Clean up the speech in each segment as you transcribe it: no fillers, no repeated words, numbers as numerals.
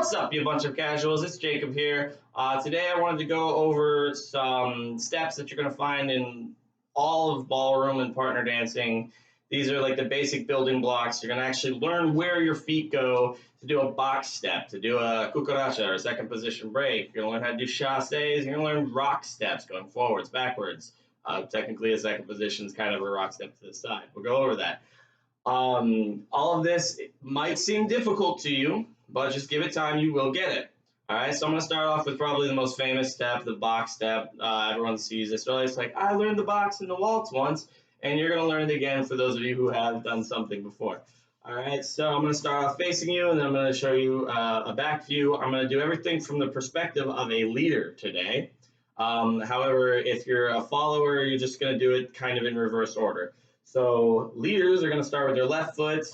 What's up, you bunch of casuals? It's Jacob here. Today I wanted to go over some steps that you're going to find in all of ballroom and partner dancing. These are like the basic building blocks. You're going to actually learn where your feet go to do a box step, to do a cucaracha or a second position break. You're going to learn how to do chassés. You're going to learn rock steps, going forwards, backwards. Technically, a second position is kind of a rock step to the side. We'll go over that. All of this might seem difficult to you, but just give it time, you will get it. All right, so I'm going to start off with probably the most famous step, the box step. Everyone sees this. Really, it's like, I learned the box and the waltz once, and you're going to learn it again for those of you who have done something before. All right, so I'm going to start off facing you, and then I'm going to show you a back view. I'm going to do everything from the perspective of a leader today. However, if you're a follower, you're just going to do it kind of in reverse order. So leaders are going to start with their left foot.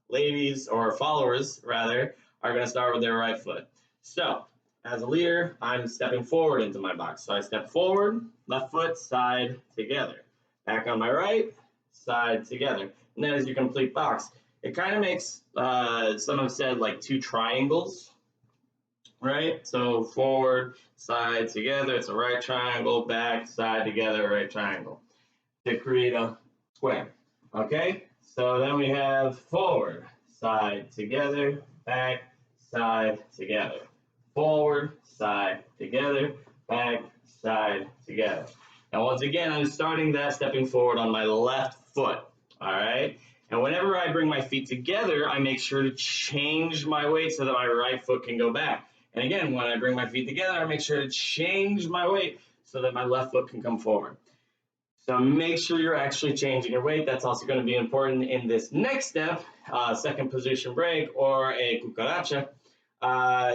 Ladies, or followers rather, are going to start with their right foot. So as a leader, I'm stepping forward into my box. So I step forward, left foot, side, together. Back on my right, side, together. And that is your complete box. It kind of makes, some have said, like two triangles, right? So forward, side, together. It's a right triangle, back, side, together, right triangle to create a square. Okay, so then we have forward, side, together, back, side, together. Forward, side, together, back, side, together. Now, once again, I'm starting that stepping forward on my left foot, all right? And whenever I bring my feet together, I make sure to change my weight so that my right foot can go back. And again, when I bring my feet together, I make sure to change my weight so that my left foot can come forward. So make sure you're actually changing your weight. That's also going to be important in this next step, second position break or a cucaracha.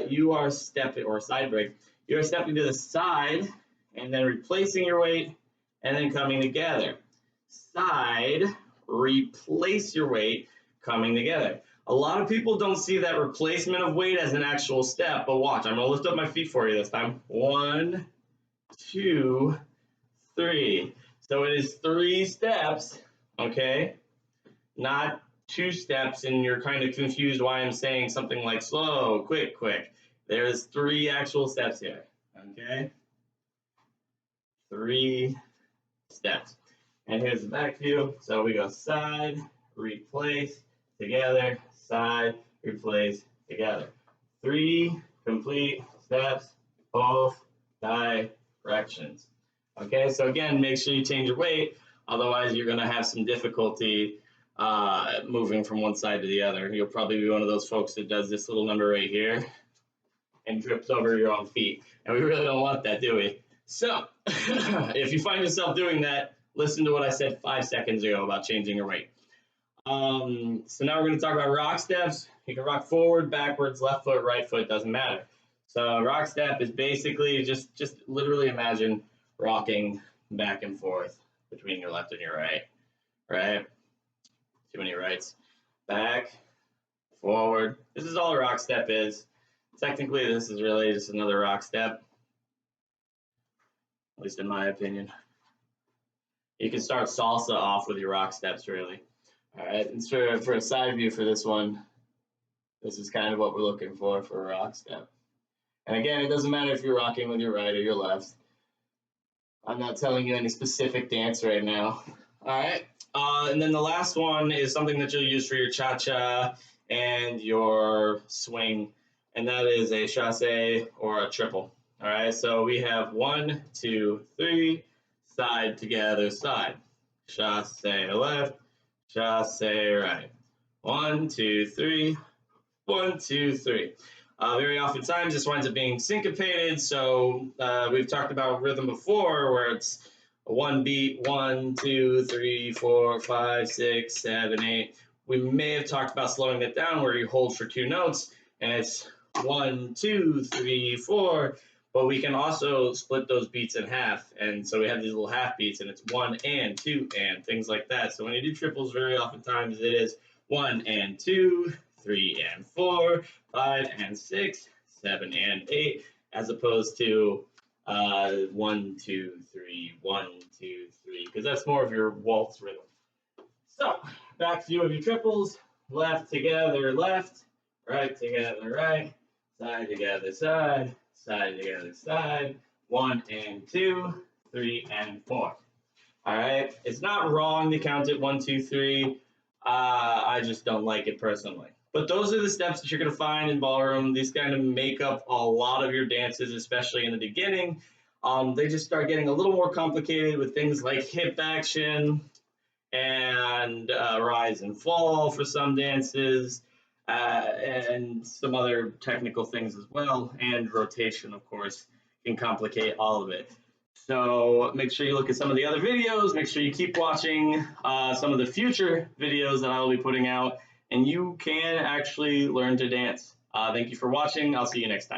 You are stepping, or side break, you're stepping to the side and then replacing your weight and then coming together. Side, replace your weight, coming together. A lot of people don't see that replacement of weight as an actual step, but watch, I'm going to lift up my feet for you this time. 1, 2, 3. So it is 3 steps, okay? Not 2 steps, and you're kind of confused why I'm saying something like slow, quick, quick. There's 3 actual steps here, okay? 3 steps. And here's the back view. So we go side, replace, together, side, replace, together. 3 complete steps, both directions. Okay, so again, make sure you change your weight, otherwise you're going to have some difficulty moving from one side to the other. You'll probably be one of those folks that does this little number right here and trips over your own feet, and we really don't want that, do we? So, if you find yourself doing that, listen to what I said 5 seconds ago about changing your weight. So now we're going to talk about rock steps. You can rock forward, backwards, left foot, right foot, doesn't matter. So a rock step is basically just literally imagine rocking back and forth between your left and your right, right? Too many rights. Back, forward. This is all a rock step is. Technically, this is really just another rock step, at least in my opinion. You can start salsa off with your rock steps, really. All right, and for a side view for this one, this is kind of what we're looking for a rock step. And again, it doesn't matter if you're rocking with your right or your left. I'm not telling you any specific dance right now. All right. And then the last one is something that you'll use for your cha-cha and your swing, and that is a chassé or a triple. All right. So we have 1, 2, 3, side, together, side. Chassé left, chassé right. 1, 2, 3. 1, 2, 3. Very oftentimes this winds up being syncopated, so we've talked about rhythm before where it's a 1 beat, 1, 2, 3, 4, 5, 6, 7, 8. We may have talked about slowing it down where you hold for 2 notes and it's 1, 2, 3, 4, but we can also split those beats in half, and so we have these little half beats and it's 1 and 2 and things like that. So when you do triples, very oftentimes it is 1 and 2, 3 and 4, 5 and 6, 7 and 8, as opposed to 1, 2, 3, 1, 2, 3, because that's more of your waltz rhythm. So, back view of your triples, left together, left, right together, right, side together, side, side together, side. 1 and 2, 3 and 4. All right. It's not wrong to count it 1, 2, 3. I just don't like it personally. But those are the steps that you're going to find in ballroom. These kind of make up a lot of your dances, especially in the beginning. They just start getting a little more complicated with things like hip action and rise and fall for some dances, and some other technical things as well. And rotation, of course, can complicate all of it. So make sure you look at some of the other videos. Make sure you keep watching some of the future videos that I will be putting out, and you can actually learn to dance. Thank you for watching. I'll see you next time.